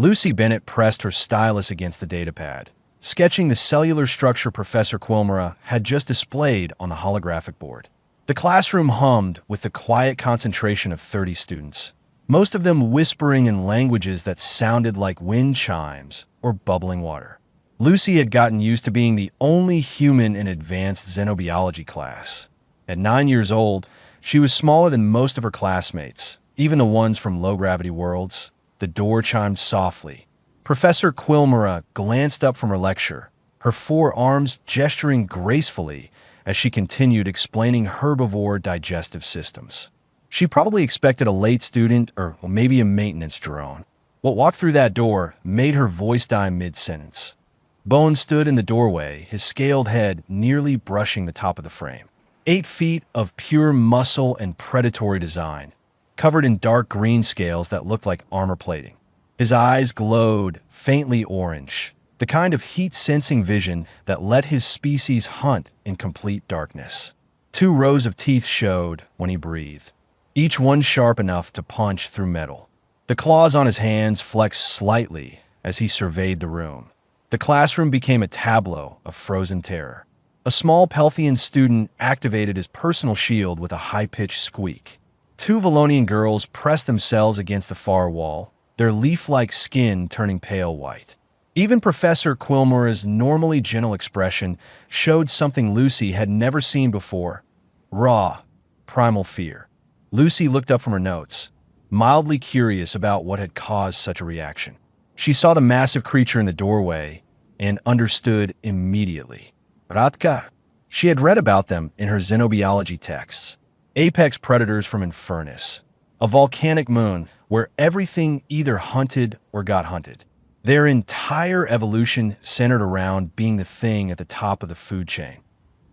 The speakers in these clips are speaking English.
Lucy Bennett pressed her stylus against the datapad, sketching the cellular structure Professor Quilmera had just displayed on the holographic board. The classroom hummed with the quiet concentration of 30 students, most of them whispering in languages that sounded like wind chimes or bubbling water. Lucy had gotten used to being the only human in advanced xenobiology class. At 9 years old, she was smaller than most of her classmates, even the ones from low-gravity worlds. The door chimed softly. Professor Quilmera glanced up from her lecture, her forearms gesturing gracefully as she continued explaining herbivore digestive systems. She probably expected a late student or maybe a maintenance drone. What walked through that door made her voice die mid-sentence. Bones stood in the doorway, his scaled head nearly brushing the top of the frame. 8 feet of pure muscle and predatory design, covered in dark green scales that looked like armor plating. His eyes glowed faintly orange, the kind of heat-sensing vision that let his species hunt in complete darkness. 2 rows of teeth showed when he breathed, each one sharp enough to punch through metal. The claws on his hands flexed slightly as he surveyed the room. The classroom became a tableau of frozen terror. A small Pelthian student activated his personal shield with a high-pitched squeak. 2 Valonian girls pressed themselves against the far wall, their leaf-like skin turning pale white. Even Professor Quilmera's normally gentle expression showed something Lucy had never seen before. Raw, primal fear. Lucy looked up from her notes, mildly curious about what had caused such a reaction. She saw the massive creature in the doorway and understood immediately. Radka. She had read about them in her xenobiology texts. Apex predators from Infernus, a volcanic moon where everything either hunted or got hunted. Their entire evolution centered around being the thing at the top of the food chain.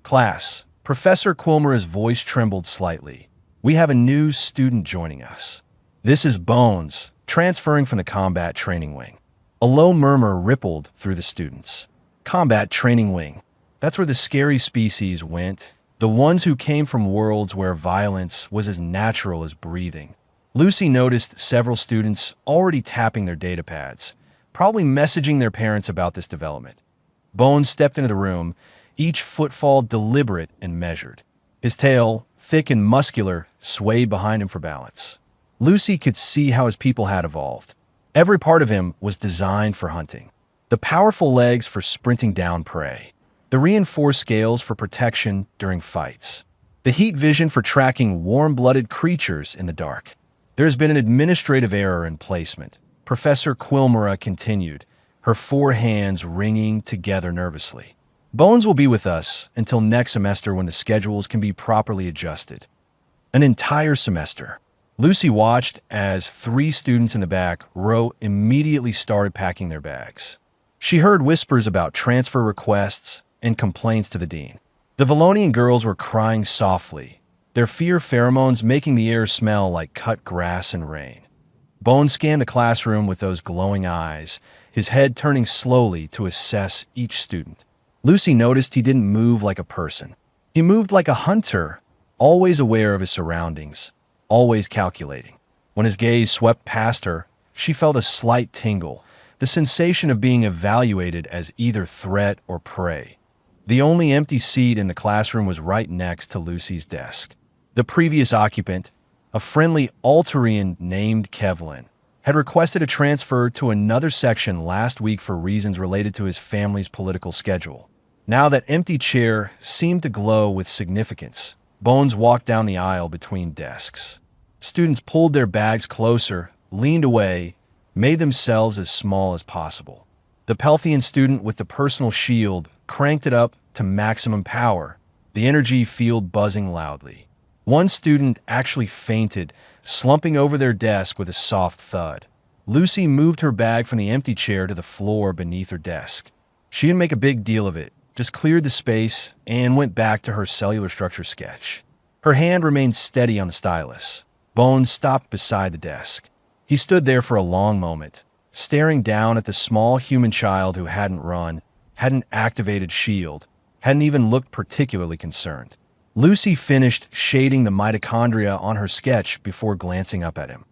Class, Professor Quilmera's voice trembled slightly. We have a new student joining us. This is Bones, transferring from the Combat Training Wing. A low murmur rippled through the students. Combat Training Wing. That's where the scary species went. The ones who came from worlds where violence was as natural as breathing. Lucy noticed several students already tapping their datapads, probably messaging their parents about this development. Bones stepped into the room, each footfall deliberate and measured. His tail, thick and muscular, swayed behind him for balance. Lucy could see how his people had evolved. Every part of him was designed for hunting. The powerful legs for sprinting down prey. The reinforced scales for protection during fights. The heat vision for tracking warm-blooded creatures in the dark. There has been an administrative error in placement. Professor Quilmera continued, her 4 hands wringing together nervously. Bones will be with us until next semester when the schedules can be properly adjusted. An entire semester. Lucy watched as 3 students in the back row immediately started packing their bags. She heard whispers about transfer requests and complaints to the dean. The Valonian girls were crying softly, their fear pheromones making the air smell like cut grass and rain. Bones scanned the classroom with those glowing eyes, his head turning slowly to assess each student. Lucy noticed he didn't move like a person. He moved like a hunter, always aware of his surroundings, always calculating. When his gaze swept past her, she felt a slight tingle, the sensation of being evaluated as either threat or prey. The only empty seat in the classroom was right next to Lucy's desk. The previous occupant, a friendly Altarian named Kevlin, had requested a transfer to another section last week for reasons related to his family's political schedule. Now that empty chair seemed to glow with significance. Bones walked down the aisle between desks. Students pulled their bags closer, leaned away, made themselves as small as possible. The Pelthian student with the personal shield cranked it up to maximum power, the energy field buzzing loudly. One student actually fainted, slumping over their desk with a soft thud. Lucy moved her bag from the empty chair to the floor beneath her desk. She didn't make a big deal of it, just cleared the space and went back to her cellular structure sketch. Her hand remained steady on the stylus. Bones stopped beside the desk. He stood there for a long moment, staring down at the small human child who hadn't run, hadn't activated shield, hadn't even looked particularly concerned. Lucy finished shading the mitochondria on her sketch before glancing up at him.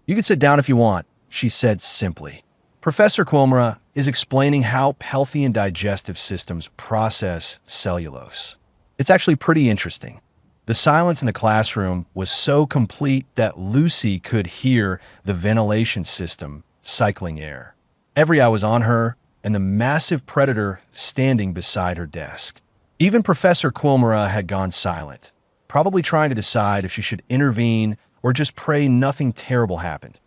"You can sit down if you want," she said simply. Professor Quilmera is explaining how healthy and digestive systems process cellulose. It's actually pretty interesting. The silence in the classroom was so complete that Lucy could hear the ventilation system cycling air. Every eye was on her and the massive predator standing beside her desk. Even Professor Quilmera had gone silent, probably trying to decide if she should intervene or just pray nothing terrible happened.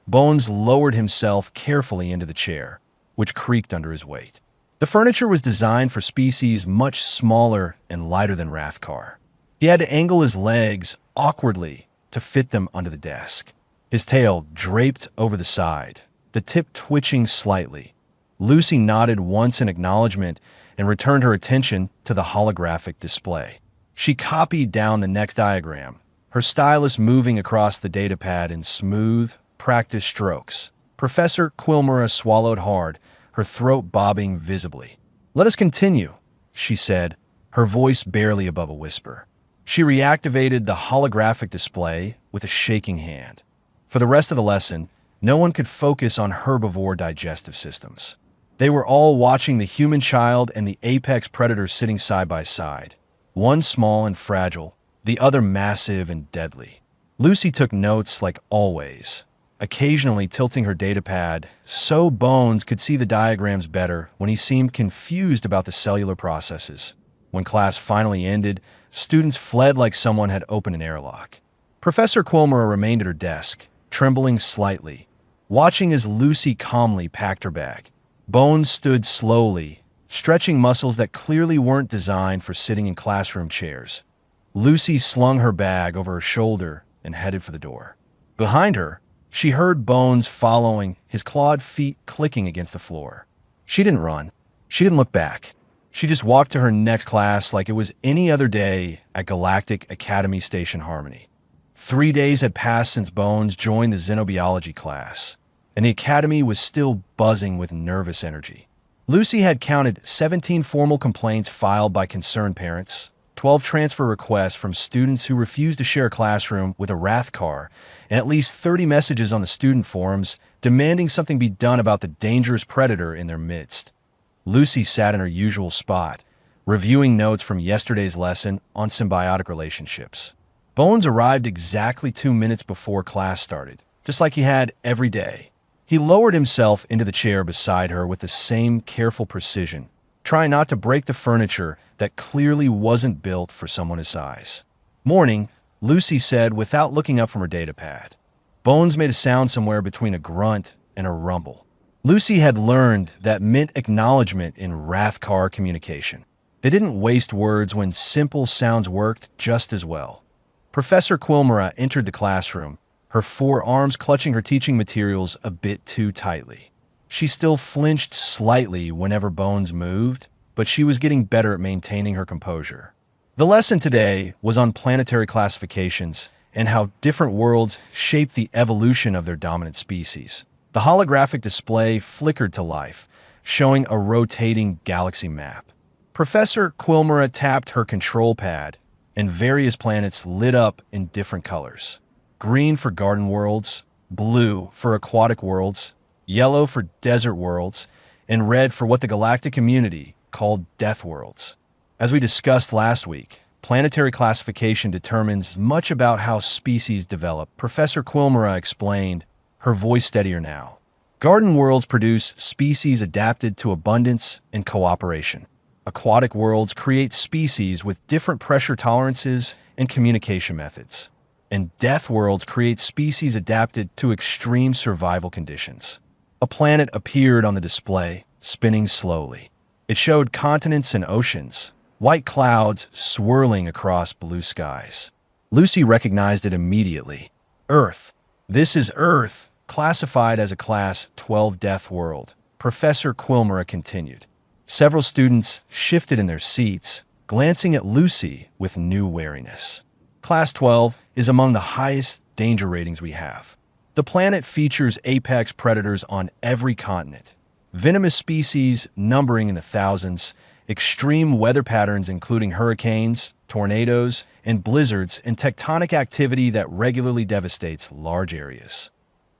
Bones lowered himself carefully into the chair, which creaked under his weight. The furniture was designed for species much smaller and lighter than Rathkar. He had to angle his legs awkwardly to fit them onto the desk. His tail draped over the side, the tip twitching slightly. Lucy nodded once in acknowledgement and returned her attention to the holographic display. She copied down the next diagram, her stylus moving across the datapad in smooth, practiced strokes. Professor Quilmera swallowed hard, her throat bobbing visibly. "Let us continue," she said, her voice barely above a whisper. She reactivated the holographic display with a shaking hand. For the rest of the lesson, no one could focus on herbivore digestive systems. They were all watching the human child and the apex predator sitting side by side. One small and fragile, the other massive and deadly. Lucy took notes like always, occasionally tilting her datapad so Bones could see the diagrams better when he seemed confused about the cellular processes. When class finally ended, students fled like someone had opened an airlock. Professor Quilmera remained at her desk, trembling slightly, watching as Lucy calmly packed her bag. Bones stood slowly, stretching muscles that clearly weren't designed for sitting in classroom chairs. Lucy slung her bag over her shoulder and headed for the door. Behind her, she heard Bones following, his clawed feet clicking against the floor. She didn't run. She didn't look back. She just walked to her next class like it was any other day at Galactic Academy Station Harmony. 3 days had passed since Bones joined the xenobiology class, and the academy was still buzzing with nervous energy. Lucy had counted 17 formal complaints filed by concerned parents, 12 transfer requests from students who refused to share a classroom with a Rathkar, and at least 30 messages on the student forums demanding something be done about the dangerous predator in their midst. Lucy sat in her usual spot, reviewing notes from yesterday's lesson on symbiotic relationships. Bones arrived exactly 2 minutes before class started, just like he had every day. He lowered himself into the chair beside her with the same careful precision, trying not to break the furniture that clearly wasn't built for someone his size. "Morning," Lucy said without looking up from her datapad. Bones made a sound somewhere between a grunt and a rumble. Lucy had learned that meant acknowledgement in Rathkar communication. They didn't waste words when simple sounds worked just as well. Professor Quilmera entered the classroom, her forearms clutching her teaching materials a bit too tightly. She still flinched slightly whenever Bones moved, but she was getting better at maintaining her composure. The lesson today was on planetary classifications and how different worlds shape the evolution of their dominant species. The holographic display flickered to life, showing a rotating galaxy map. Professor Quilmera tapped her control pad, and various planets lit up in different colors. Green for garden worlds, blue for aquatic worlds, yellow for desert worlds, and red for what the galactic community called Deathworlds. As we discussed last week, planetary classification determines much about how species develop. Professor Quilmera explained, her voice steadier now. Garden worlds produce species adapted to abundance and cooperation. Aquatic worlds create species with different pressure tolerances and communication methods. And death worlds create species adapted to extreme survival conditions. A planet appeared on the display, spinning slowly. It showed continents and oceans, white clouds swirling across blue skies. Lucy recognized it immediately. Earth. This is Earth, classified as a Class 12 Death World, Professor Quilmera continued. Several students shifted in their seats, glancing at Lucy with new wariness. Class 12 is among the highest danger ratings we have. The planet features apex predators on every continent, venomous species numbering in the thousands, extreme weather patterns including hurricanes, tornadoes, and blizzards, and tectonic activity that regularly devastates large areas.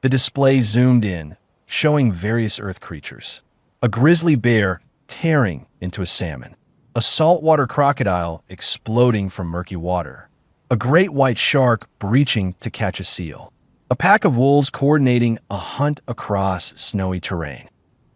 The display zoomed in, showing various Earth creatures. A grizzly bear tearing into a salmon. A saltwater crocodile exploding from murky water. A great white shark breaching to catch a seal. A pack of wolves coordinating a hunt across snowy terrain.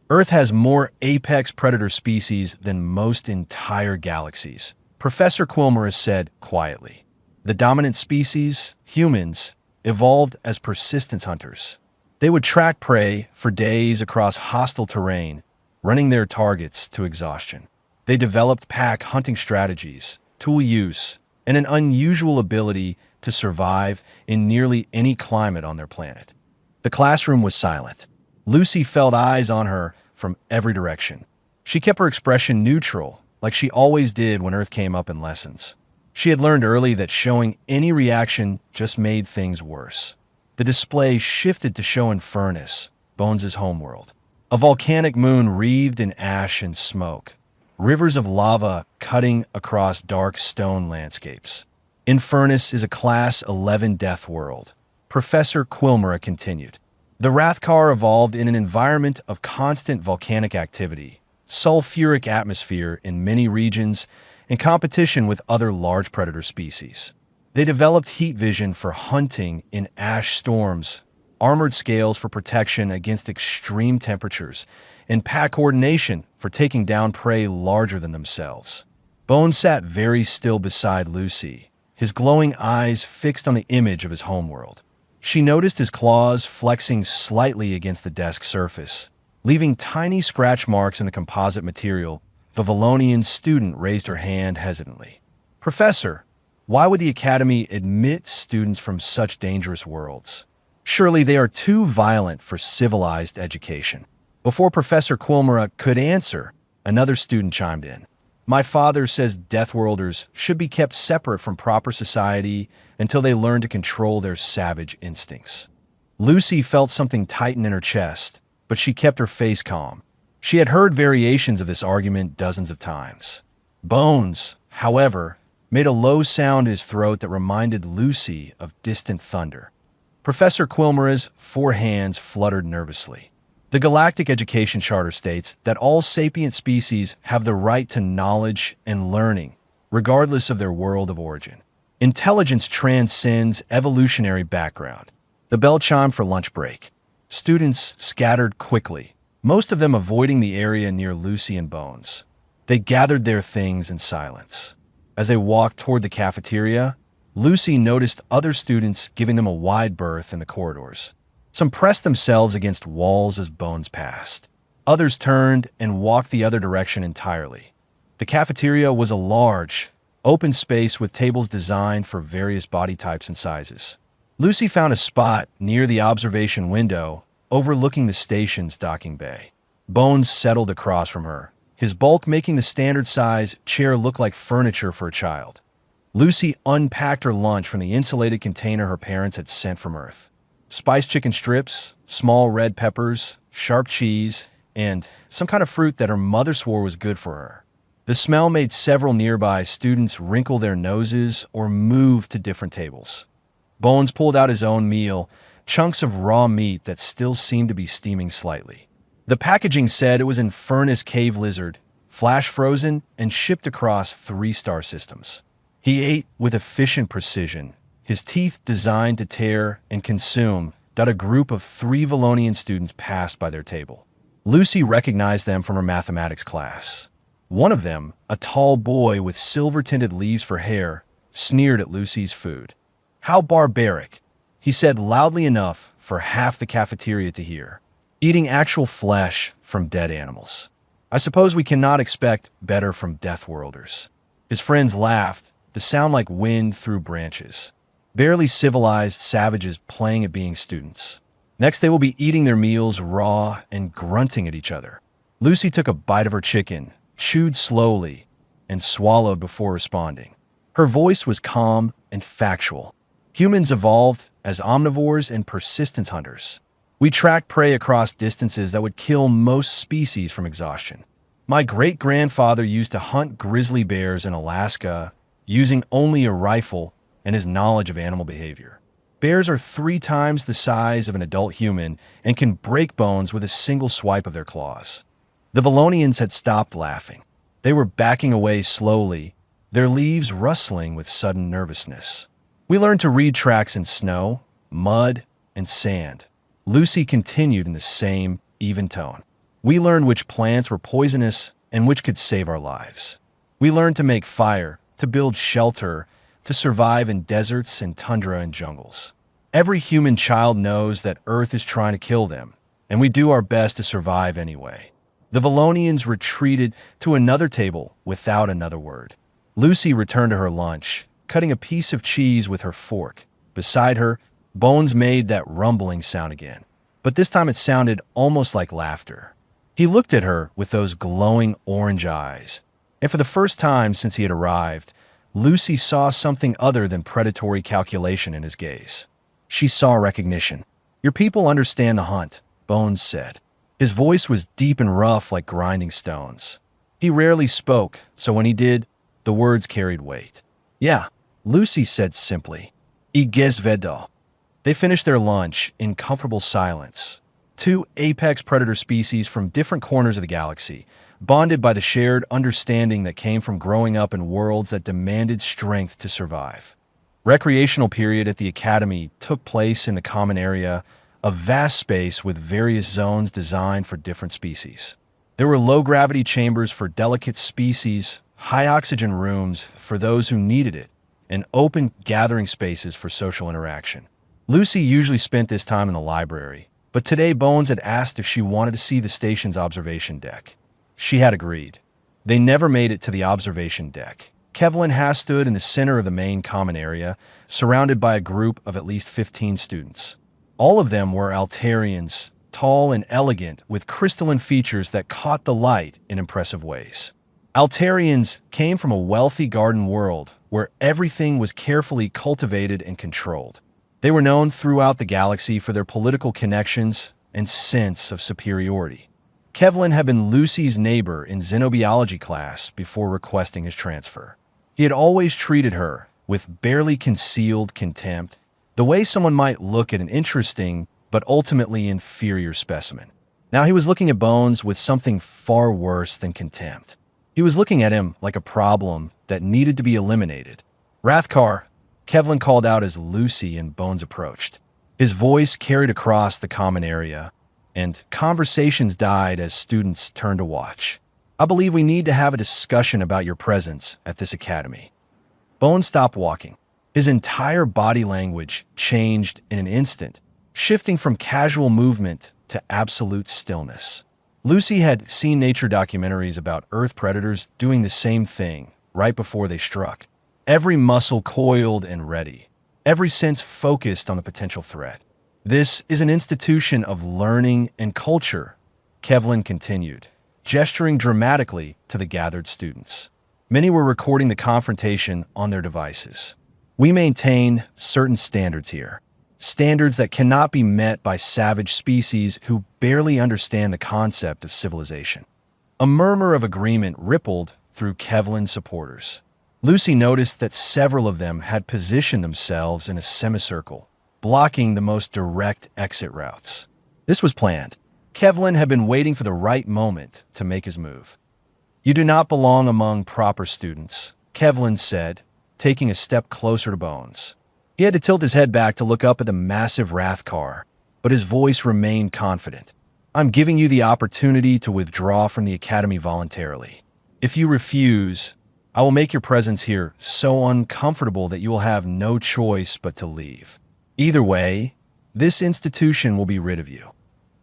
Earth has more apex predator species than most entire galaxies, Professor Quilmer said quietly. The dominant species, humans, evolved as persistence hunters. They would track prey for days across hostile terrain, running their targets to exhaustion. They developed pack hunting strategies, tool use, and an unusual ability to survive in nearly any climate on their planet. The classroom was silent. Lucy felt eyes on her from every direction. She kept her expression neutral, like she always did when Earth came up in lessons. She had learned early that showing any reaction just made things worse. The display shifted to show Infernus, Bones' homeworld. A volcanic moon wreathed in ash and smoke. Rivers of lava cutting across dark stone landscapes. Infernus is a Class 11 Deathworld, Professor Quilmer continued. The Rathkar evolved in an environment of constant volcanic activity, sulfuric atmosphere in many regions, and competition with other large predator species. They developed heat vision for hunting in ash storms, armored scales for protection against extreme temperatures, and pack coordination for taking down prey larger than themselves. Bones sat very still beside Lucy, his glowing eyes fixed on the image of his homeworld. She noticed his claws flexing slightly against the desk surface, leaving tiny scratch marks in the composite material. The Valonian student raised her hand hesitantly. Professor, why would the Academy admit students from such dangerous worlds? Surely they are too violent for civilized education. Before Professor Quilmer could answer, another student chimed in. My father says Deathworlders should be kept separate from proper society until they learn to control their savage instincts. Lucy felt something tighten in her chest, but she kept her face calm. She had heard variations of this argument dozens of times. Bones, however, made a low sound in his throat that reminded Lucy of distant thunder. Professor Quilmer's four hands fluttered nervously. The Galactic Education Charter states that all sapient species have the right to knowledge and learning, regardless of their world of origin. Intelligence transcends evolutionary background. The bell chimed for lunch break. Students scattered quickly, most of them avoiding the area near Lucy and Bones. They gathered their things in silence. As they walked toward the cafeteria, Lucy noticed other students giving them a wide berth in the corridors. Some pressed themselves against walls as Bones passed. Others turned and walked the other direction entirely. The cafeteria was a large, open space with tables designed for various body types and sizes. Lucy found a spot near the observation window, overlooking the station's docking bay. Bones settled across from her, his bulk making the standard-size chair look like furniture for a child. Lucy unpacked her lunch from the insulated container her parents had sent from Earth. Spiced chicken strips, small red peppers, sharp cheese, and some kind of fruit that her mother swore was good for her. The smell made several nearby students wrinkle their noses or move to different tables. Bones pulled out his own meal, chunks of raw meat that still seemed to be steaming slightly. The packaging said it was Infernus cave lizard, flash frozen and shipped across 3-star systems. He ate with efficient precision, his teeth designed to tear and consume. A group of 3 Valonian students passed by their table. Lucy recognized them from her mathematics class. One of them, a tall boy with silver-tinted leaves for hair, sneered at Lucy's food. How barbaric, he said loudly enough for half the cafeteria to hear. Eating actual flesh from dead animals. I suppose we cannot expect better from Deathworlders. His friends laughed, the sound like wind through branches. Barely civilized savages playing at being students. Next, they will be eating their meals raw and grunting at each other. Lucy took a bite of her chicken, chewed slowly, and swallowed before responding. Her voice was calm and factual. Humans evolved as omnivores and persistence hunters. We tracked prey across distances that would kill most species from exhaustion. My great-grandfather used to hunt grizzly bears in Alaska using only a rifle and his knowledge of animal behavior. Bears are 3 times the size of an adult human and can break bones with a single swipe of their claws. The Valonians had stopped laughing. They were backing away slowly, their leaves rustling with sudden nervousness. We learned to read tracks in snow, mud, and sand. Lucy continued in the same, even tone. We learned which plants were poisonous and which could save our lives. We learned to make fire, to build shelter, to survive in deserts and tundra and jungles. Every human child knows that Earth is trying to kill them, and we do our best to survive anyway. The Valonians retreated to another table without another word. Lucy returned to her lunch, cutting a piece of cheese with her fork. Beside her, Bones made that rumbling sound again, but this time it sounded almost like laughter. He looked at her with those glowing orange eyes, and for the first time since he had arrived, Lucy saw something other than predatory calculation in his gaze. She saw recognition. "Your people understand the hunt," Bones said. His voice was deep and rough like grinding stones. He rarely spoke, so when he did, the words carried weight. "Yeah," Lucy said simply. "I guess vedo." They finished their lunch in comfortable silence. 2 apex predator species from different corners of the galaxy, bonded by the shared understanding that came from growing up in worlds that demanded strength to survive. Recreational period at the Academy took place in the common area, a vast space with various zones designed for different species. There were low-gravity chambers for delicate species, high-oxygen rooms for those who needed it, and open gathering spaces for social interaction. Lucy usually spent this time in the library, but today Bones had asked if she wanted to see the station's observation deck. She had agreed. They never made it to the observation deck. Kevlin has stood in the center of the main common area, surrounded by a group of at least 15 students. All of them were Altarians, tall and elegant, with crystalline features that caught the light in impressive ways. Altarians came from a wealthy garden world where everything was carefully cultivated and controlled. They were known throughout the galaxy for their political connections and sense of superiority. Kevlin had been Lucy's neighbor in xenobiology class before requesting his transfer. He had always treated her with barely concealed contempt, the way someone might look at an interesting but ultimately inferior specimen. Now he was looking at Bones with something far worse than contempt. He was looking at him like a problem that needed to be eliminated. "Rathkar," Kevlin called out as Lucy and Bones approached. His voice carried across the common area, and conversations died as students turned to watch. "I believe we need to have a discussion about your presence at this academy." Bones stopped walking. His entire body language changed in an instant, shifting from casual movement to absolute stillness. Lucy had seen nature documentaries about Earth predators doing the same thing right before they struck. Every muscle coiled and ready, every sense focused on the potential threat. "This is an institution of learning and culture," Kevlin continued, gesturing dramatically to the gathered students. Many were recording the confrontation on their devices. "We maintain certain standards here, standards that cannot be met by savage species who barely understand the concept of civilization." A murmur of agreement rippled through Kevlin's supporters. Lucy noticed that several of them had positioned themselves in a semicircle, blocking the most direct exit routes. This was planned. Kevlin had been waiting for the right moment to make his move. "You do not belong among proper students," Kevlin said, taking a step closer to Bones. He had to tilt his head back to look up at the massive Rathkar, but his voice remained confident. "I'm giving you the opportunity to withdraw from the Academy voluntarily. If you refuse, I will make your presence here so uncomfortable that you will have no choice but to leave. Either way, this institution will be rid of you."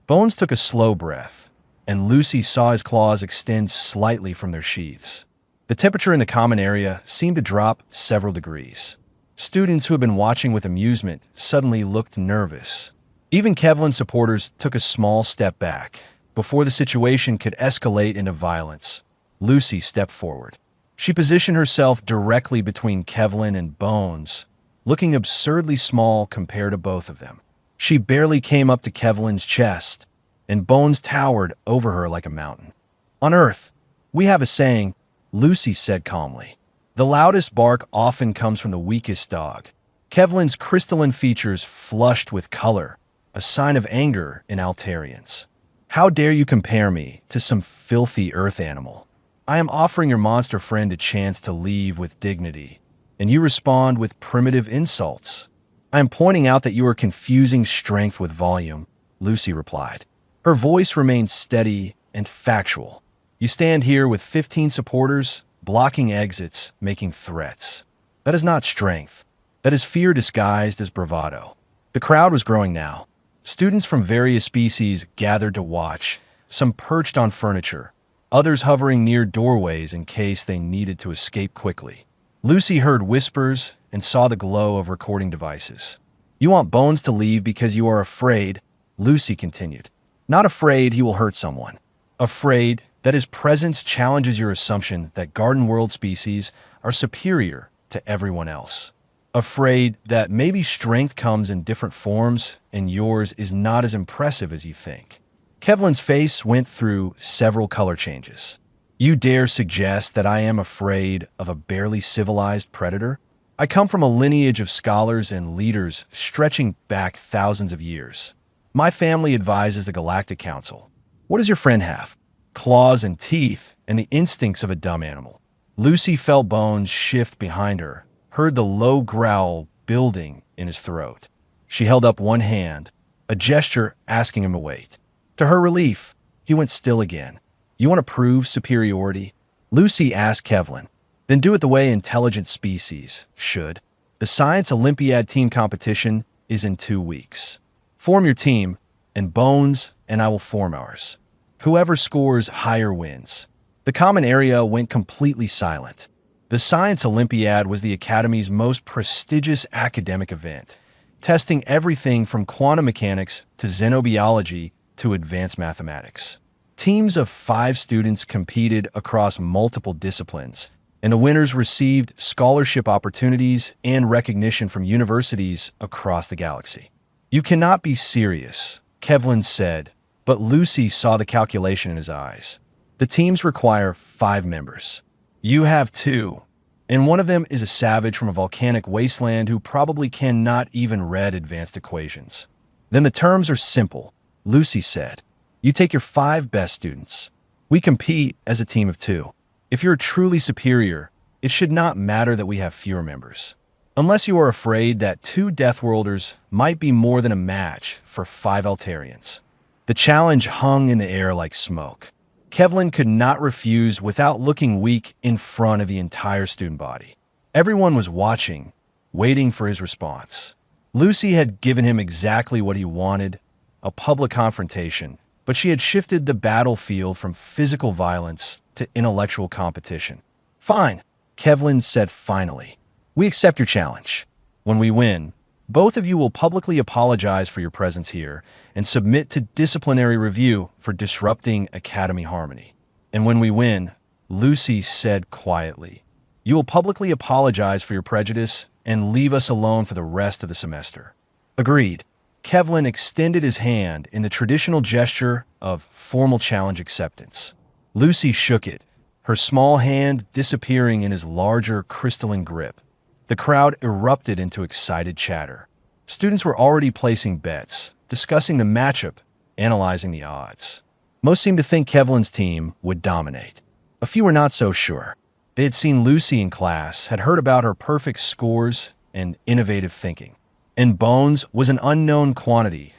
Bones took a slow breath, and Lucy saw his claws extend slightly from their sheaths. The temperature in the common area seemed to drop several degrees. Students who had been watching with amusement suddenly looked nervous. Even Kevlin's supporters took a small step back. Before the situation could escalate into violence, Lucy stepped forward. She positioned herself directly between Kevlin and Bones, looking absurdly small compared to both of them. She barely came up to Kevlin's chest, and Bones towered over her like a mountain. "On Earth, we have a saying," Lucy said calmly. "The loudest bark often comes from the weakest dog." Kevlin's crystalline features flushed with color, a sign of anger in Altarians. How dare you compare me to some filthy earth animal? I am offering your monster friend a chance to leave with dignity, and you respond with primitive insults. I am pointing out that you are confusing strength with volume, Lucy replied. Her voice remained steady and factual. You stand here with 15 supporters, blocking exits, making threats. That is not strength. That is fear disguised as bravado. The crowd was growing now. Students from various species gathered to watch, some perched on furniture, others hovering near doorways in case they needed to escape quickly. Lucy heard whispers and saw the glow of recording devices. You want Bones to leave because you are afraid, Lucy continued. Not afraid he will hurt someone. Afraid that his presence challenges your assumption that garden world species are superior to everyone else. Afraid that maybe strength comes in different forms and yours is not as impressive as you think. Kevlin's face went through several color changes. You dare suggest that I am afraid of a barely civilized predator? I come from a lineage of scholars and leaders stretching back thousands of years. My family advises the Galactic Council. What does your friend have? Claws and teeth and the instincts of a dumb animal. Lucy felt Bones shift behind her, heard the low growl building in his throat. She held up one hand, a gesture asking him to wait. To her relief, he went still again. You want to prove superiority? Lucy asked Kevlin. Then do it the way intelligent species should. The Science Olympiad team competition is in 2 weeks. Form your team, and Bones and I will form ours. Whoever scores higher wins. The common area went completely silent. The Science Olympiad was the Academy's most prestigious academic event, testing everything from quantum mechanics to xenobiology to advanced mathematics. Teams of 5 students competed across multiple disciplines, and the winners received scholarship opportunities and recognition from universities across the galaxy. You cannot be serious, Kevlin said, but Lucy saw the calculation in his eyes. The teams require 5 members. You have 2, and one of them is a savage from a volcanic wasteland who probably cannot even read advanced equations. Then the terms are simple, Lucy said. You take your 5 best students. We compete as a team of 2. If you're truly superior, it should not matter that we have fewer members. Unless you are afraid that 2 Deathworlders might be more than a match for 5 Altarians. The challenge hung in the air like smoke. Kevlin could not refuse without looking weak in front of the entire student body. Everyone was watching, waiting for his response. Lucy had given him exactly what he wanted, a public confrontation, but she had shifted the battlefield from physical violence to intellectual competition. Fine, Kevlin said finally. We accept your challenge. When we win, both of you will publicly apologize for your presence here and submit to disciplinary review for disrupting Academy harmony. And when we win, Lucy said quietly, you will publicly apologize for your prejudice and leave us alone for the rest of the semester. Agreed. Kevlin extended his hand in the traditional gesture of formal challenge acceptance. Lucy shook it, her small hand disappearing in his larger crystalline grip. The crowd erupted into excited chatter. Students were already placing bets, discussing the matchup, analyzing the odds. Most seemed to think Kevlin's team would dominate. A few were not so sure. They had seen Lucy in class, had heard about her perfect scores and innovative thinking. And Bones was an unknown quantity.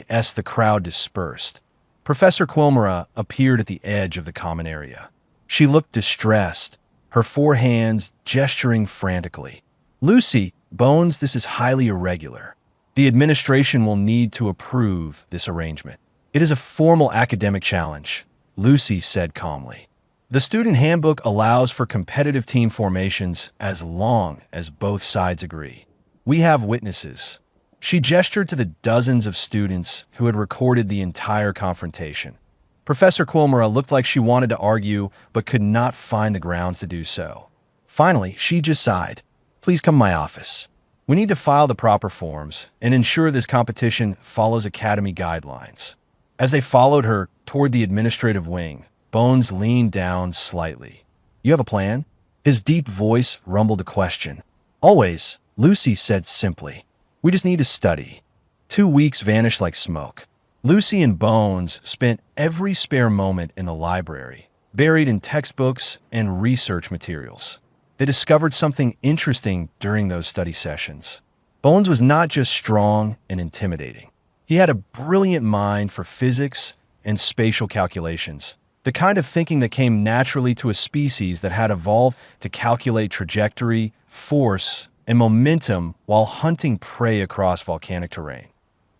As the crowd dispersed, Professor Quilmera appeared at the edge of the common area. She looked distressed, her 4 hands gesturing frantically. Lucy, Bones, this is highly irregular. The administration will need to approve this arrangement. It is a formal academic challenge, Lucy said calmly. The student handbook allows for competitive team formations as long as both sides agree. We have witnesses. She gestured to the dozens of students who had recorded the entire confrontation. Professor Quilmera looked like she wanted to argue but could not find the grounds to do so. Finally, she just sighed. Please come to my office. We need to file the proper forms and ensure this competition follows Academy guidelines. As they followed her toward the administrative wing, Bones leaned down slightly. You have a plan? His deep voice rumbled a question. Always, Lucy said simply. We just need to study. 2 weeks vanished like smoke. Lucy and Bones spent every spare moment in the library, buried in textbooks and research materials. They discovered something interesting during those study sessions. Bones was not just strong and intimidating. He had a brilliant mind for physics and spatial calculations, the kind of thinking that came naturally to a species that had evolved to calculate trajectory, force, and momentum while hunting prey across volcanic terrain.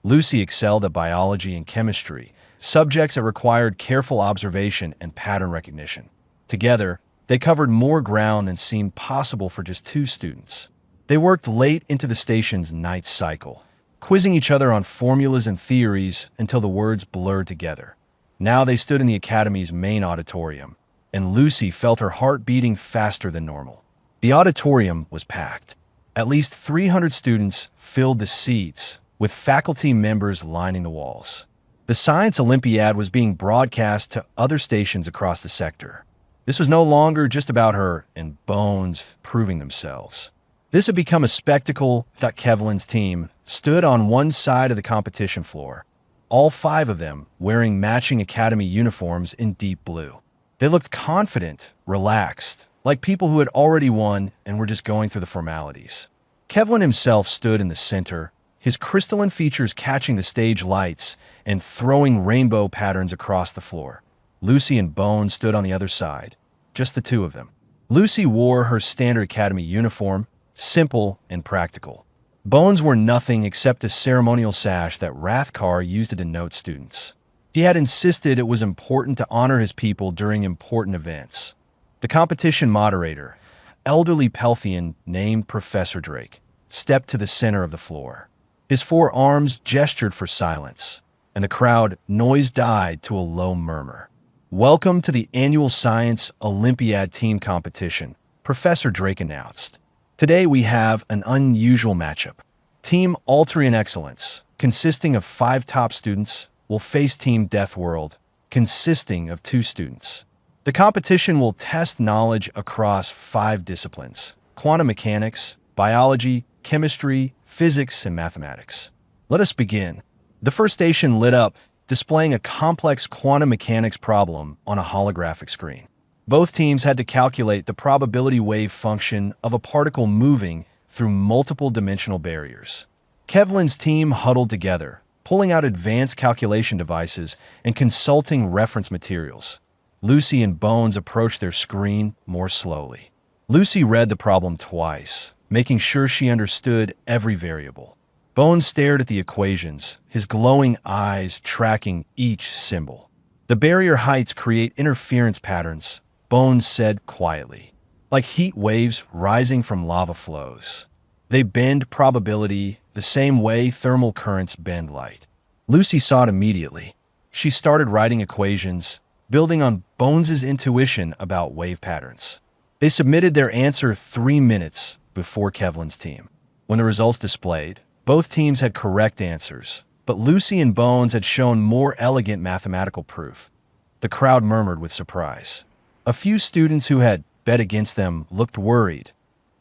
Lucy excelled at biology and chemistry, subjects that required careful observation and pattern recognition. Together, they covered more ground than seemed possible for just 2 students. They worked late into the station's night cycle, quizzing each other on formulas and theories until the words blurred together. Now they stood in the academy's main auditorium, and Lucy felt her heart beating faster than normal. The auditorium was packed. At least 300 students filled the seats, with faculty members lining the walls. The Science Olympiad was being broadcast to other stations across the sector. This was no longer just about her and Bones proving themselves. This had become a spectacle. Kevlin's team stood on one side of the competition floor, all 5 of them wearing matching academy uniforms in deep blue. They looked confident, relaxed, like people who had already won and were just going through the formalities. Kevlin himself stood in the center, his crystalline features catching the stage lights and throwing rainbow patterns across the floor. Lucy and Bones stood on the other side, just the 2 of them. Lucy wore her standard academy uniform, simple and practical. Bones wore nothing except a ceremonial sash that Rathkar used to denote students. He had insisted it was important to honor his people during important events. The competition moderator, elderly Pelthian named Professor Drake, stepped to the center of the floor. His 4 arms gestured for silence, and the crowd noise died to a low murmur. Welcome to the annual Science Olympiad team competition, Professor Drake announced. Today we have an unusual matchup. Team Altrian Excellence, consisting of 5 top students, will face Team Deathworld, consisting of 2 students. The competition will test knowledge across 5 disciplines: quantum mechanics, biology, chemistry, physics, and mathematics. Let us begin. The first station lit up, displaying a complex quantum mechanics problem on a holographic screen. Both teams had to calculate the probability wave function of a particle moving through multiple dimensional barriers. Kevlin's team huddled together, pulling out advanced calculation devices and consulting reference materials. Lucy and Bones approached their screen more slowly. Lucy read the problem twice, making sure she understood every variable. Bones stared at the equations, his glowing eyes tracking each symbol. The barrier heights create interference patterns, Bones said quietly, like heat waves rising from lava flows. They bend probability the same way thermal currents bend light. Lucy saw it immediately. She started writing equations, building on Bones's intuition about wave patterns. They submitted their answer 3 minutes before Kevlin's team. When the results displayed, both teams had correct answers, but Lucy and Bones had shown more elegant mathematical proof. The crowd murmured with surprise. A few students who had bet against them looked worried.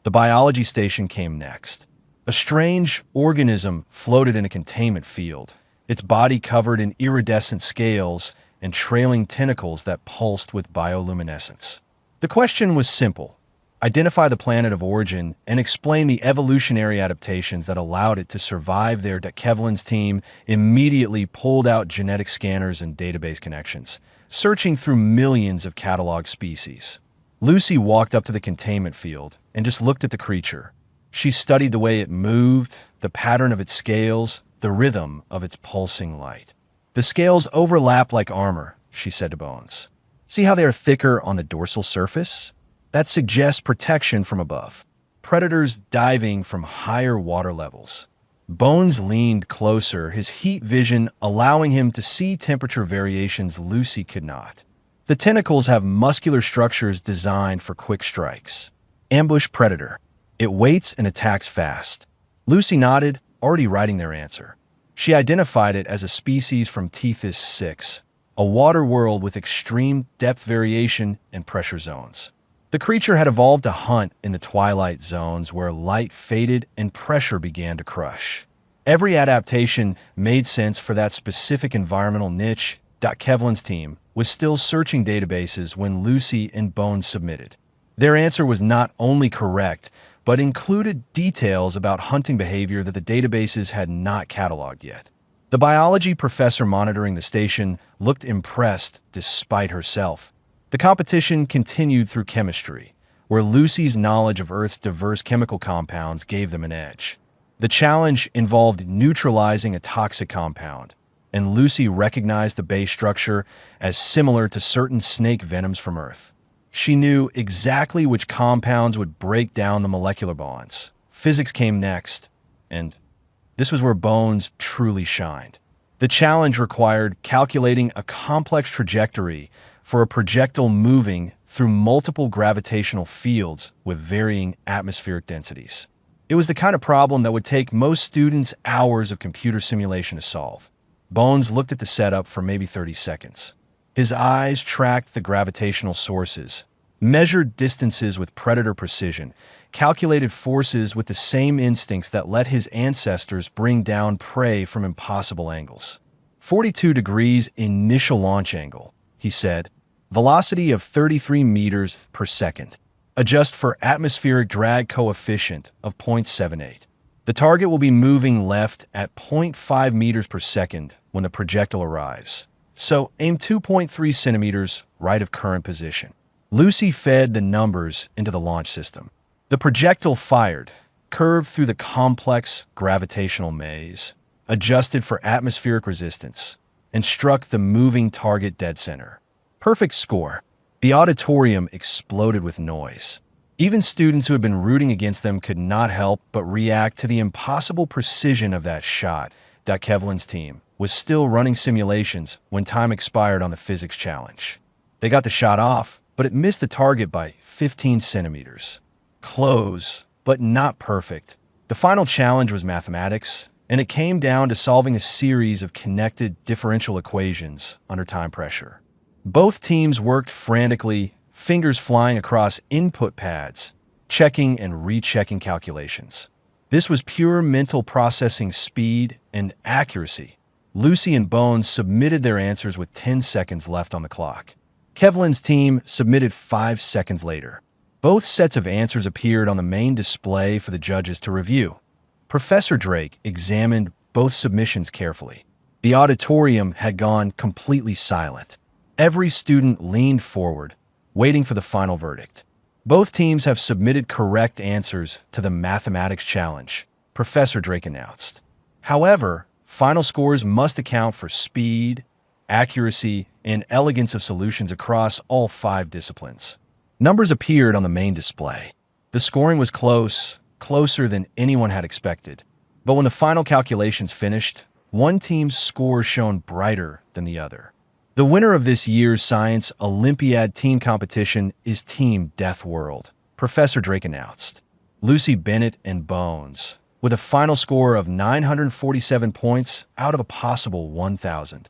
The biology station came next. A strange organism floated in a containment field, its body covered in iridescent scales and trailing tentacles that pulsed with bioluminescence. The question was simple: identify the planet of origin and explain the evolutionary adaptations that allowed it to survive there. Kevlin's team immediately pulled out genetic scanners and database connections, searching through millions of cataloged species. Lucy walked up to the containment field and just looked at the creature. She studied the way it moved, the pattern of its scales, the rhythm of its pulsing light. The scales overlap like armor, she said to Bones. See how they are thicker on the dorsal surface? That suggests protection from above. Predators diving from higher water levels. Bones leaned closer, his heat vision allowing him to see temperature variations Lucy could not. The tentacles have muscular structures designed for quick strikes. Ambush predator. It waits and attacks fast. Lucy nodded, already writing their answer. She identified it as a species from Tethys 6, a water world with extreme depth variation and pressure zones. The creature had evolved to hunt in the twilight zones where light faded and pressure began to crush. Every adaptation made sense for that specific environmental niche. Kevlin's team was still searching databases when Lucy and Bones submitted. Their answer was not only correct, but included details about hunting behavior that the databases had not cataloged yet. The biology professor monitoring the station looked impressed despite herself. The competition continued through chemistry, where Lucy's knowledge of Earth's diverse chemical compounds gave them an edge. The challenge involved neutralizing a toxic compound, and Lucy recognized the base structure as similar to certain snake venoms from Earth. She knew exactly which compounds would break down the molecular bonds. Physics came next, and this was where Bones truly shined. The challenge required calculating a complex trajectory for a projectile moving through multiple gravitational fields with varying atmospheric densities. It was the kind of problem that would take most students hours of computer simulation to solve. Bones looked at the setup for maybe 30 seconds. His eyes tracked the gravitational sources, measured distances with predator precision, calculated forces with the same instincts that let his ancestors bring down prey from impossible angles. 42 degrees initial launch angle, he said. Velocity of 33 meters per second. Adjust for atmospheric drag coefficient of 0.78. The target will be moving left at 0.5 meters per second when the projectile arrives. So aim 2.3 centimeters right of current position. Lucy fed the numbers into the launch system. The projectile fired, curved through the complex gravitational maze, adjusted for atmospheric resistance, and struck the moving target dead center. Perfect score. The auditorium exploded with noise. Even students who had been rooting against them could not help but react to the impossible precision of that shot. Kevlin's team was still running simulations when time expired on the physics challenge. They got the shot off, but it missed the target by 15 centimeters. Close, but not perfect. The final challenge was mathematics, and it came down to solving a series of connected differential equations under time pressure. Both teams worked frantically, fingers flying across input pads, checking and rechecking calculations. This was pure mental processing speed and accuracy. Lucy and Bones submitted their answers with 10 seconds left on the clock. Kevlin's team submitted 5 seconds later. Both sets of answers appeared on the main display for the judges to review. Professor Drake examined both submissions carefully. The auditorium had gone completely silent. Every student leaned forward, waiting for the final verdict. Both teams have submitted correct answers to the mathematics challenge, Professor Drake announced. However, final scores must account for speed, accuracy, and elegance of solutions across all 5 disciplines. Numbers appeared on the main display. The scoring was close, closer than anyone had expected. But when the final calculations finished, one team's score shone brighter than the other. The winner of this year's Science Olympiad team competition is Team Deathworld, Professor Drake announced. Lucy Bennett and Bones, with a final score of 947 points out of a possible 1,000.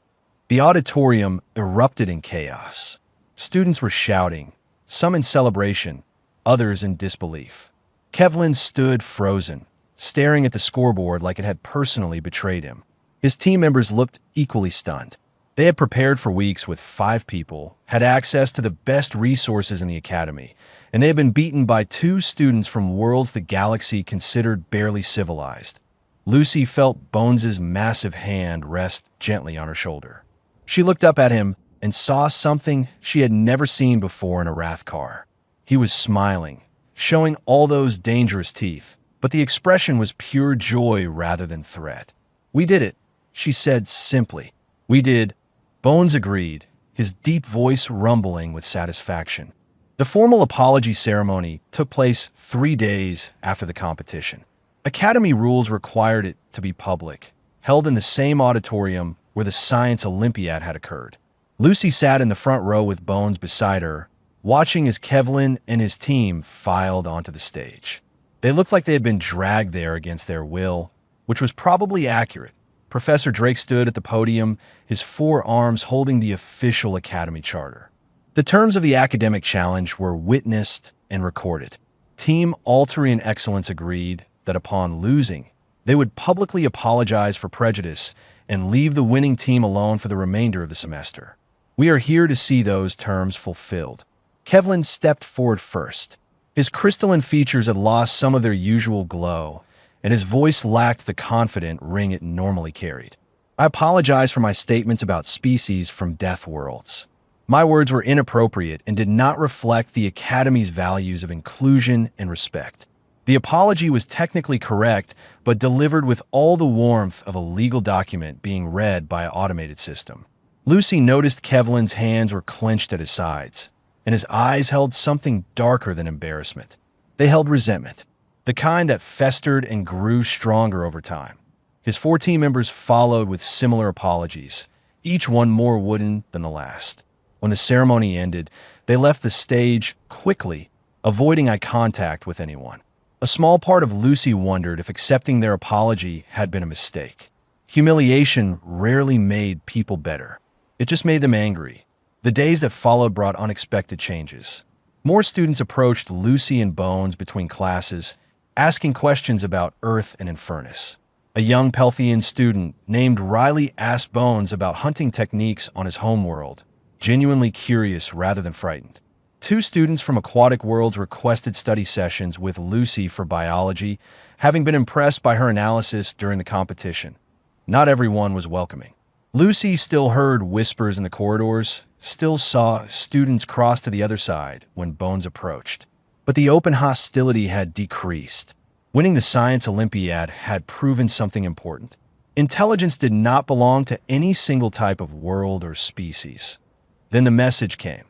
The auditorium erupted in chaos. Students were shouting, some in celebration, others in disbelief. Kevlin stood frozen, staring at the scoreboard like it had personally betrayed him. His team members looked equally stunned. They had prepared for weeks with 5 people, had access to the best resources in the academy, and they had been beaten by 2 students from worlds the galaxy considered barely civilized. Lucy felt Bones's massive hand rest gently on her shoulder. She looked up at him and saw something she had never seen before in a Rathcar. He was smiling, showing all those dangerous teeth, but the expression was pure joy rather than threat. "We did it," she said simply. "We did." Bones agreed, his deep voice rumbling with satisfaction. The formal apology ceremony took place 3 days after the competition. Academy rules required it to be public, held in the same auditorium where the Science Olympiad had occurred. Lucy sat in the front row with Bones beside her, watching as Kevlin and his team filed onto the stage. They looked like they had been dragged there against their will, which was probably accurate. Professor Drake stood at the podium, his 4 arms holding the official Academy charter. The terms of the academic challenge were witnessed and recorded. Team Altarian Excellence agreed that upon losing, they would publicly apologize for prejudice and leave the winning team alone for the remainder of the semester. We are here to see those terms fulfilled. Kevlin stepped forward first. His crystalline features had lost some of their usual glow, and his voice lacked the confident ring it normally carried. I apologize for my statements about species from Deathworlds. My words were inappropriate and did not reflect the Academy's values of inclusion and respect. The apology was technically correct, but delivered with all the warmth of a legal document being read by an automated system. Lucy noticed Kevlin's hands were clenched at his sides, and his eyes held something darker than embarrassment. They held resentment, the kind that festered and grew stronger over time. His 4 team members followed with similar apologies, each one more wooden than the last. When the ceremony ended, they left the stage quickly, avoiding eye contact with anyone. A small part of Lucy wondered if accepting their apology had been a mistake. Humiliation rarely made people better. It just made them angry. The days that followed brought unexpected changes. More students approached Lucy and Bones between classes, asking questions about Earth and Infernus. A young Pelthian student named Riley asked Bones about hunting techniques on his homeworld, genuinely curious rather than frightened. 2 students from Aquatic Worlds requested study sessions with Lucy for biology, having been impressed by her analysis during the competition. Not everyone was welcoming. Lucy still heard whispers in the corridors, still saw students cross to the other side when Bones approached. But the open hostility had decreased. Winning the Science Olympiad had proven something important. Intelligence did not belong to any single type of world or species. Then the message came.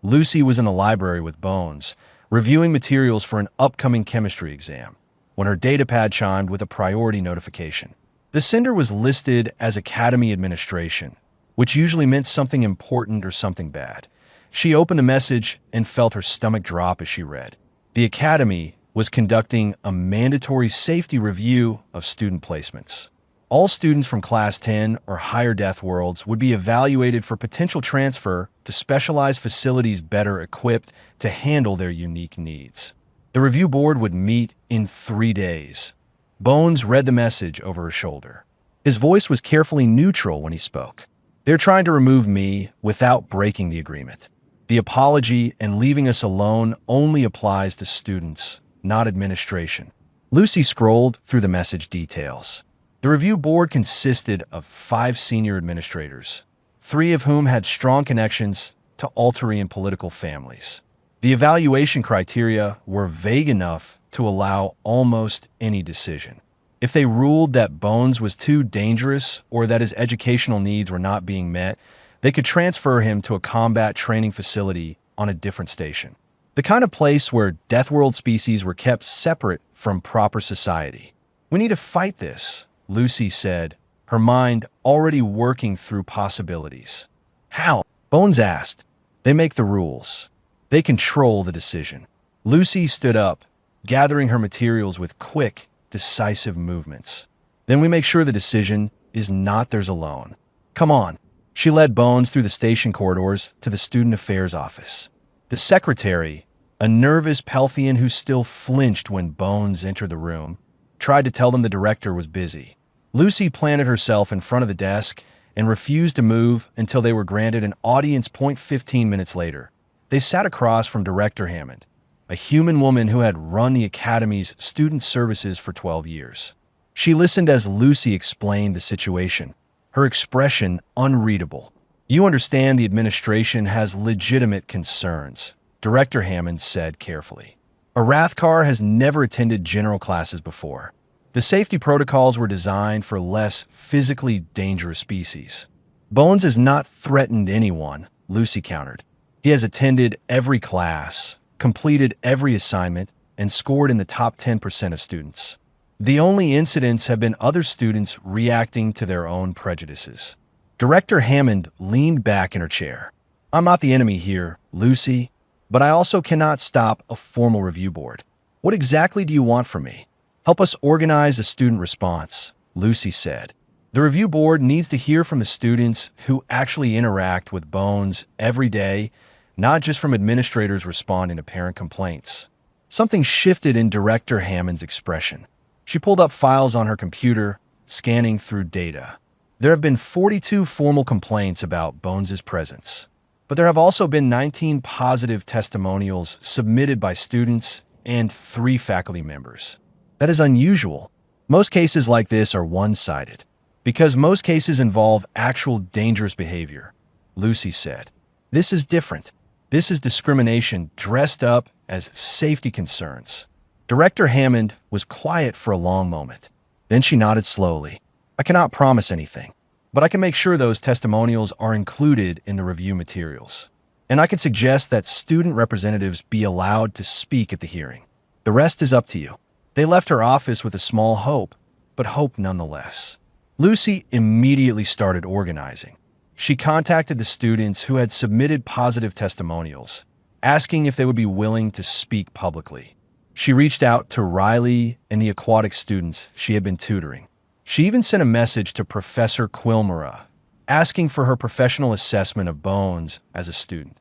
Lucy was in the library with Bones, reviewing materials for an upcoming chemistry exam, when her datapad chimed with a priority notification. The sender was listed as Academy Administration, which usually meant something important or something bad. She opened the message and felt her stomach drop as she read. The Academy was conducting a mandatory safety review of student placements. All students from Class 10 or higher Deathworlds would be evaluated for potential transfer to specialized facilities better equipped to handle their unique needs. The review board would meet in 3 days. Bones read the message over her shoulder. His voice was carefully neutral when he spoke. They're trying to remove me without breaking the agreement. The apology and leaving us alone only applies to students, not administration. Lucy scrolled through the message details. The review board consisted of 5 senior administrators, 3 of whom had strong connections to Altarian political families. The evaluation criteria were vague enough to allow almost any decision. If they ruled that Bones was too dangerous or that his educational needs were not being met, they could transfer him to a combat training facility on a different station. The kind of place where Deathworld species were kept separate from proper society. We need to fight this, Lucy said, her mind already working through possibilities. How? Bones asked. They make the rules. They control the decision. Lucy stood up, gathering her materials with quick, decisive movements. Then we make sure the decision is not theirs alone. Come on. She led Bones through the station corridors to the student affairs office. The secretary, a nervous Pelthian who still flinched when Bones entered the room, tried to tell them the director was busy. Lucy planted herself in front of the desk and refused to move until they were granted an audience. 15 minutes later, they sat across from Director Hammond, a human woman who had run the Academy's student services for 12 years. She listened as Lucy explained the situation, her expression unreadable. You understand the administration has legitimate concerns, Director Hammond said carefully. A Rathkar has never attended general classes before. The safety protocols were designed for less physically dangerous species. Bones has not threatened anyone, Lucy countered. He has attended every class, completed every assignment, and scored in the top 10% of students. The only incidents have been other students reacting to their own prejudices. Director Hammond leaned back in her chair. I'm not the enemy here, Lucy, but I also cannot stop a formal review board. What exactly do you want from me? Help us organize a student response, Lucy said. The review board needs to hear from the students who actually interact with Bones every day, not just from administrators responding to parent complaints. Something shifted in Director Hammond's expression. She pulled up files on her computer, scanning through data. There have been 42 formal complaints about Bones' presence, but there have also been 19 positive testimonials submitted by students and 3 faculty members. That is unusual. Most cases like this are one-sided, because most cases involve actual dangerous behavior, Lucy said. This is different. This is discrimination dressed up as safety concerns. Director Hammond was quiet for a long moment. Then she nodded slowly. I cannot promise anything, but I can make sure those testimonials are included in the review materials. And I can suggest that student representatives be allowed to speak at the hearing. The rest is up to you. They left her office with a small hope, but hope nonetheless. Lucy immediately started organizing. She contacted the students who had submitted positive testimonials, asking if they would be willing to speak publicly. She reached out to Riley and the aquatic students she had been tutoring. She even sent a message to Professor Quilmera, asking for her professional assessment of Bones as a student.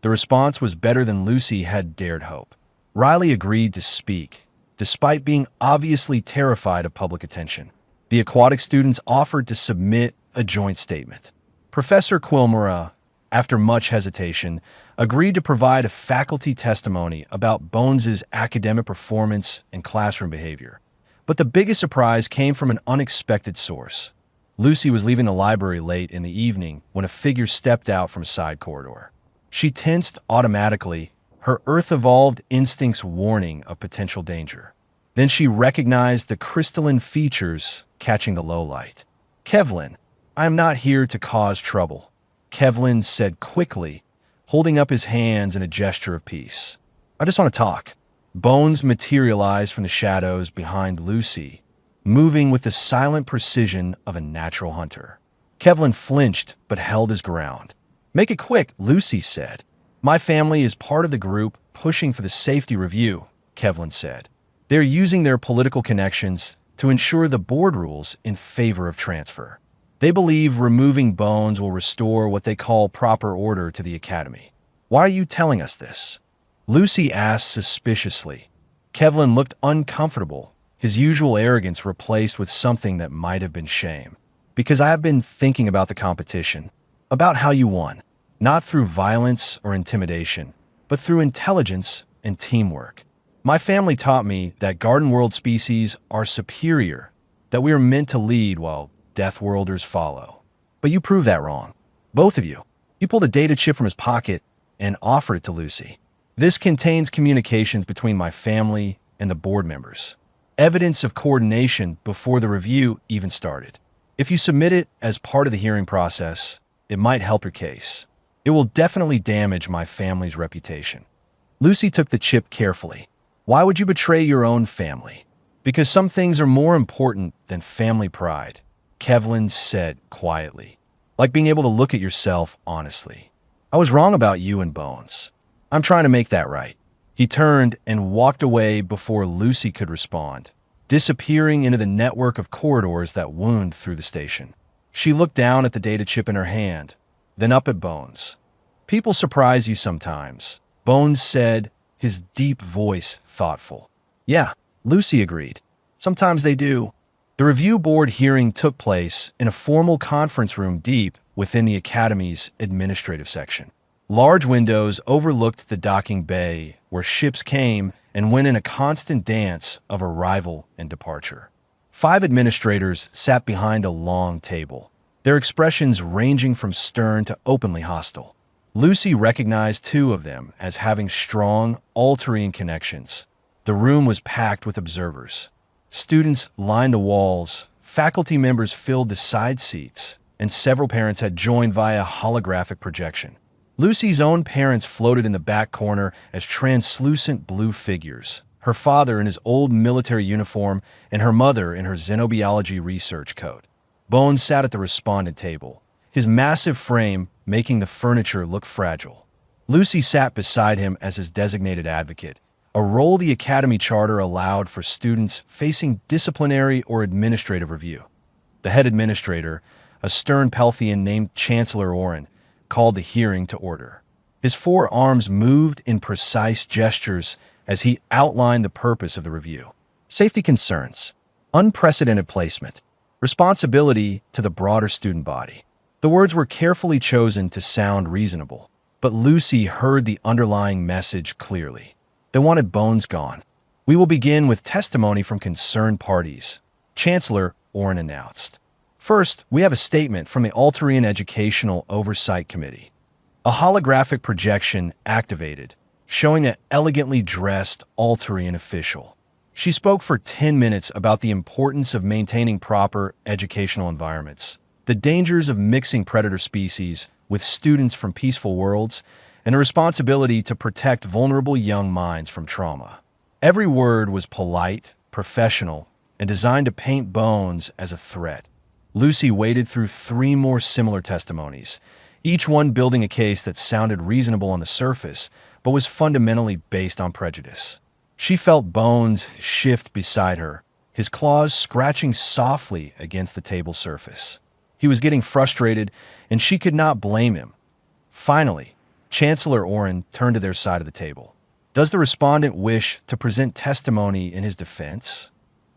The response was better than Lucy had dared hope. Riley agreed to speak, despite being obviously terrified of public attention. The aquatic students offered to submit a joint statement. Professor Quilmera, after much hesitation, agreed to provide a faculty testimony about Bones' academic performance and classroom behavior. But the biggest surprise came from an unexpected source. Lucy was leaving the library late in the evening when a figure stepped out from a side corridor. She tensed automatically, her Earth-evolved instincts warning of potential danger. Then she recognized the crystalline features catching the low light. Kevlin, I am not here to cause trouble, Kevlin said quickly, holding up his hands in a gesture of peace. I just want to talk. Bones materialized from the shadows behind Lucy, moving with the silent precision of a natural hunter. Kevlin flinched but held his ground. Make it quick, Lucy said. My family is part of the group pushing for the safety review, Kevlin said. They're using their political connections to ensure the board rules in favor of transfer. They believe removing Bones will restore what they call proper order to the academy. Why are you telling us this? Lucy asked suspiciously. Kevlin looked uncomfortable, his usual arrogance replaced with something that might have been shame. Because I have been thinking about the competition, about how you won, not through violence or intimidation, but through intelligence and teamwork. My family taught me that Garden World species are superior, that we are meant to lead while Deathworlders follow. But you proved that wrong. Both of you. He pulled a data chip from his pocket and offered it to Lucy. This contains communications between my family and the board members. Evidence of coordination before the review even started. If you submit it as part of the hearing process, it might help your case. It will definitely damage my family's reputation. Lucy took the chip carefully. Why would you betray your own family? Because some things are more important than family pride, Kevlin said quietly, like being able to look at yourself honestly. I was wrong about you and Bones. I'm trying to make that right. He turned and walked away before Lucy could respond, disappearing into the network of corridors that wound through the station. She looked down at the data chip in her hand, then up at Bones. People surprise you sometimes, Bones said, his deep voice thoughtful. Yeah, Lucy agreed. Sometimes they do. The review board hearing took place in a formal conference room deep within the Academy's administrative section. Large windows overlooked the docking bay where ships came and went in a constant dance of arrival and departure. 5 administrators sat behind a long table, their expressions ranging from stern to openly hostile. Lucy recognized 2 of them as having strong, Alterian connections. The room was packed with observers. Students lined the walls, faculty members filled the side seats, and several parents had joined via holographic projection. Lucy's own parents floated in the back corner as translucent blue figures, her father in his old military uniform and her mother in her xenobiology research coat. Bones sat at the respondent table, his massive frame making the furniture look fragile. Lucy sat beside him as his designated advocate, a role the Academy Charter allowed for students facing disciplinary or administrative review. The head administrator, a stern Pelthian named Chancellor Oren, called the hearing to order. His forearms moved in precise gestures as he outlined the purpose of the review. Safety concerns, unprecedented placement, responsibility to the broader student body. The words were carefully chosen to sound reasonable, but Lucy heard the underlying message clearly. They wanted Bones gone. We will begin with testimony from concerned parties, Chancellor Orrin announced. First, we have a statement from the Alterian Educational Oversight Committee. A holographic projection activated, showing an elegantly dressed Alterian official. She spoke for 10 minutes about the importance of maintaining proper educational environments, the dangers of mixing predator species with students from peaceful worlds, and the responsibility to protect vulnerable young minds from trauma. Every word was polite, professional, and designed to paint Bones as a threat. Lucy waded through 3 more similar testimonies, each one building a case that sounded reasonable on the surface, but was fundamentally based on prejudice. She felt Bones shift beside her, his claws scratching softly against the table surface. He was getting frustrated, and she could not blame him. Finally, Chancellor Orrin turned to their side of the table. Does the respondent wish to present testimony in his defense?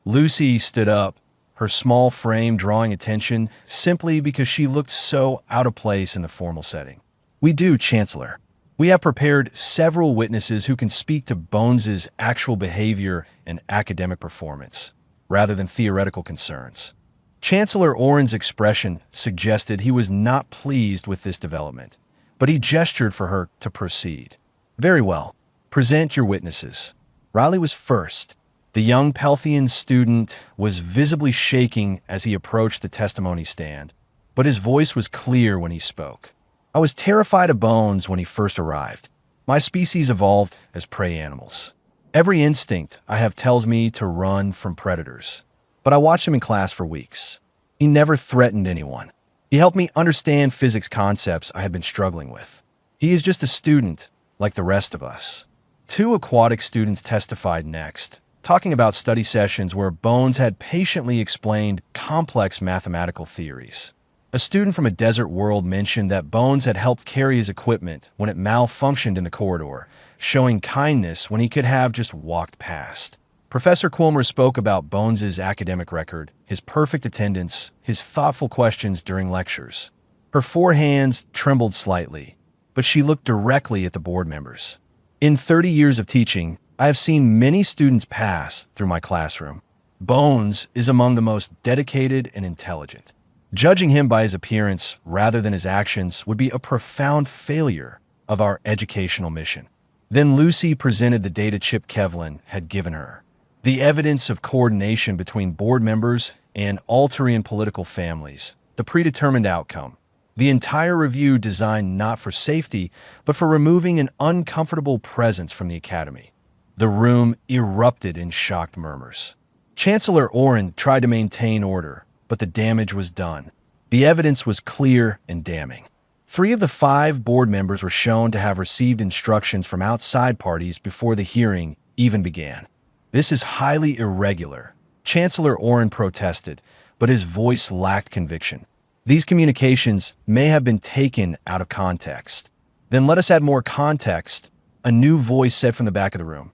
Lucy stood up, her small frame drawing attention simply because she looked so out of place in the formal setting. We do, Chancellor. We have prepared several witnesses who can speak to Bones's actual behavior and academic performance, rather than theoretical concerns. Chancellor Orrin's expression suggested he was not pleased with this development, but he gestured for her to proceed. Very well. Present your witnesses. Riley was first. The young Pelthian student was visibly shaking as he approached the testimony stand, but his voice was clear when he spoke. I was terrified of Bones when he first arrived. My species evolved as prey animals. Every instinct I have tells me to run from predators. But I watched him in class for weeks. He never threatened anyone. He helped me understand physics concepts I had been struggling with. He is just a student, like the rest of us. 2 aquatic students testified next, talking about study sessions where Bones had patiently explained complex mathematical theories. A student from a desert world mentioned that Bones had helped carry his equipment when it malfunctioned in the corridor, showing kindness when he could have just walked past. Professor Quilmer spoke about Bones's academic record, his perfect attendance, his thoughtful questions during lectures. Her 4 hands trembled slightly, but she looked directly at the board members. In 30 years of teaching, I have seen many students pass through my classroom. Bones is among the most dedicated and intelligent. Judging him by his appearance rather than his actions would be a profound failure of our educational mission. Then Lucy presented the data Chip Kevlin had given her. The evidence of coordination between board members and Alterian political families, the predetermined outcome. The entire review designed not for safety, but for removing an uncomfortable presence from the academy. The room erupted in shocked murmurs. Chancellor Orrin tried to maintain order, but the damage was done. The evidence was clear and damning. 3 of the 5 board members were shown to have received instructions from outside parties before the hearing even began. This is highly irregular. Chancellor Orrin protested, but his voice lacked conviction. These communications may have been taken out of context. Then let us add more context, a new voice said from the back of the room.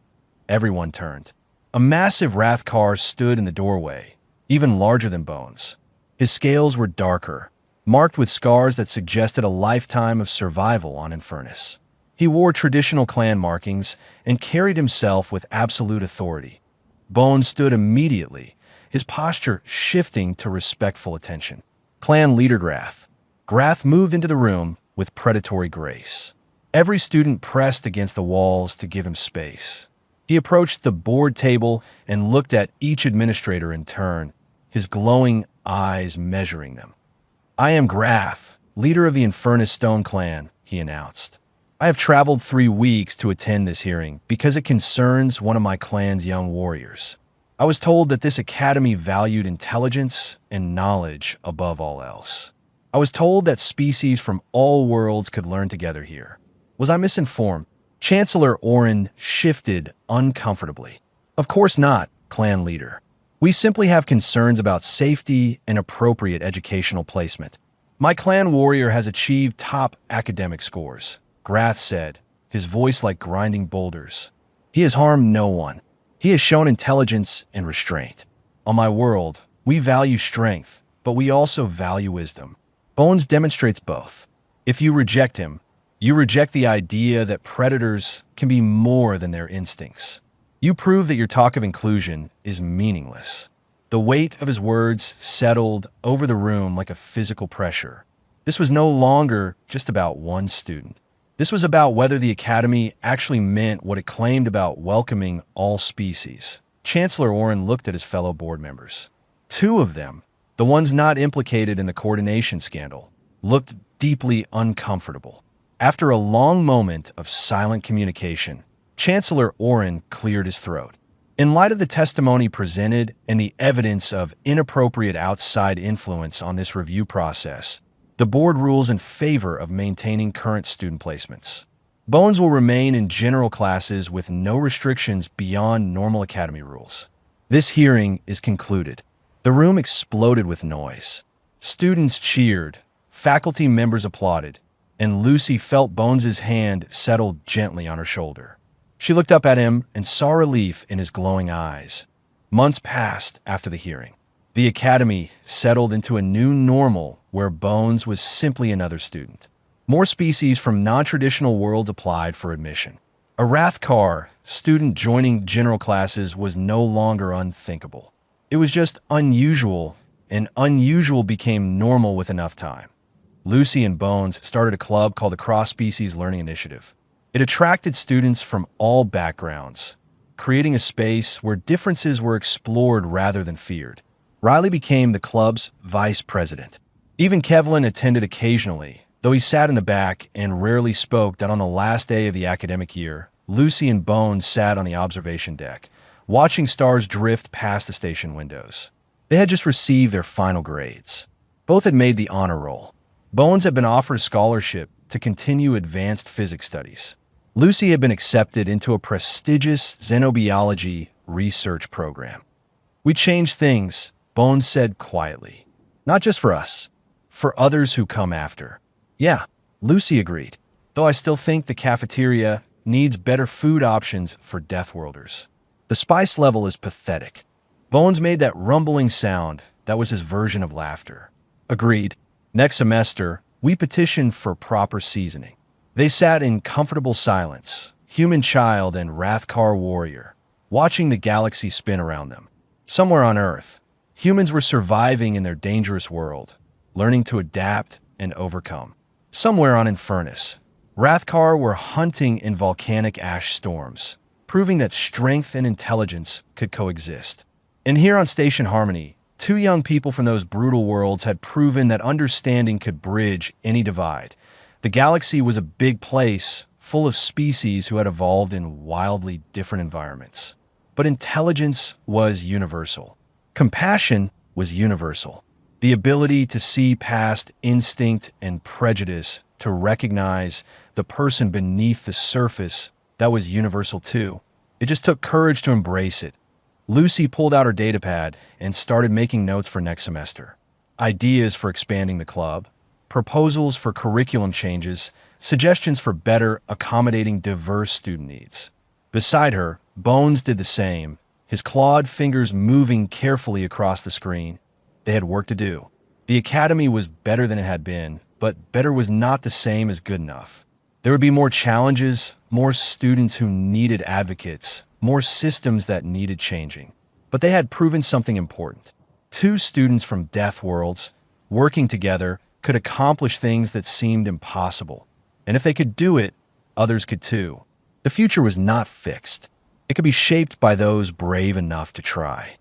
Everyone turned. A massive Rathcar stood in the doorway, even larger than Bones. His scales were darker, marked with scars that suggested a lifetime of survival on Infernus. He wore traditional clan markings and carried himself with absolute authority. Bones stood immediately, his posture shifting to respectful attention. Clan leader Grath. Grath moved into the room with predatory grace. Every student pressed against the walls to give him space. He approached the board table and looked at each administrator in turn, his glowing eyes measuring them. I am Grath, leader of the Infernus Stone clan, he announced. I have traveled 3 weeks to attend this hearing because it concerns one of my clan's young warriors. I was told that this academy valued intelligence and knowledge above all else. I was told that species from all worlds could learn together here. Was I misinformed? Chancellor Orrin shifted uncomfortably. Of course not, clan leader. We simply have concerns about safety and appropriate educational placement. My clan warrior has achieved top academic scores. Grath said, his voice like grinding boulders. "He has harmed no one. He has shown intelligence and restraint. On my world, we value strength, but we also value wisdom. Bones demonstrates both. If you reject him, you reject the idea that predators can be more than their instincts. You prove that your talk of inclusion is meaningless." The weight of his words settled over the room like a physical pressure. This was no longer just about one student. This was about whether the Academy actually meant what it claimed about welcoming all species. Chancellor Oren looked at his fellow board members. Two of them, the ones not implicated in the coordination scandal, looked deeply uncomfortable. After a long moment of silent communication, Chancellor Oren cleared his throat. In light of the testimony presented and the evidence of inappropriate outside influence on this review process, the board rules in favor of maintaining current student placements. Bones will remain in general classes with no restrictions beyond normal academy rules. This hearing is concluded. The room exploded with noise. Students cheered, faculty members applauded, and Lucy felt Bones's hand settle gently on her shoulder. She looked up at him and saw relief in his glowing eyes. Months passed after the hearing. The Academy settled into a new normal where Bones was simply another student. More species from non-traditional worlds applied for admission. A Rathkar student joining general classes was no longer unthinkable. It was just unusual, and unusual became normal with enough time. Lucy and Bones started a club called the Cross-Species Learning Initiative. It attracted students from all backgrounds, creating a space where differences were explored rather than feared. Riley became the club's vice president. Even Kevlin attended occasionally, though he sat in the back and rarely spoke. That on the last day of the academic year, Lucy and Bones sat on the observation deck, watching stars drift past the station windows. They had just received their final grades. Both had made the honor roll. Bones had been offered a scholarship to continue advanced physics studies. Lucy had been accepted into a prestigious xenobiology research program. "We changed things," Bones said quietly. "Not just for us, for others who come after." "Yeah," Lucy agreed, "though I still think the cafeteria needs better food options for Deathworlders. The spice level is pathetic." Bones made that rumbling sound that was his version of laughter. "Agreed. Next semester, we petitioned for proper seasoning." They sat in comfortable silence, human child and Rathkar warrior, watching the galaxy spin around them. Somewhere on Earth, humans were surviving in their dangerous world, learning to adapt and overcome. Somewhere on Infernus, Rathkar were hunting in volcanic ash storms, proving that strength and intelligence could coexist. And here on Station Harmony, two young people from those brutal worlds had proven that understanding could bridge any divide. The galaxy was a big place, full of species who had evolved in wildly different environments. But intelligence was universal. Compassion was universal. The ability to see past instinct and prejudice, to recognize the person beneath the surface, that was universal too. It just took courage to embrace it. Lucy pulled out her datapad and started making notes for next semester. Ideas for expanding the club, proposals for curriculum changes, suggestions for better accommodating diverse student needs. Beside her, Bones did the same, his clawed fingers moving carefully across the screen. They had work to do. The academy was better than it had been, but better was not the same as good enough. There would be more challenges, more students who needed advocates, more systems that needed changing. But they had proven something important. Two students from Deathworlds, working together, could accomplish things that seemed impossible. And if they could do it, others could too. The future was not fixed. It could be shaped by those brave enough to try.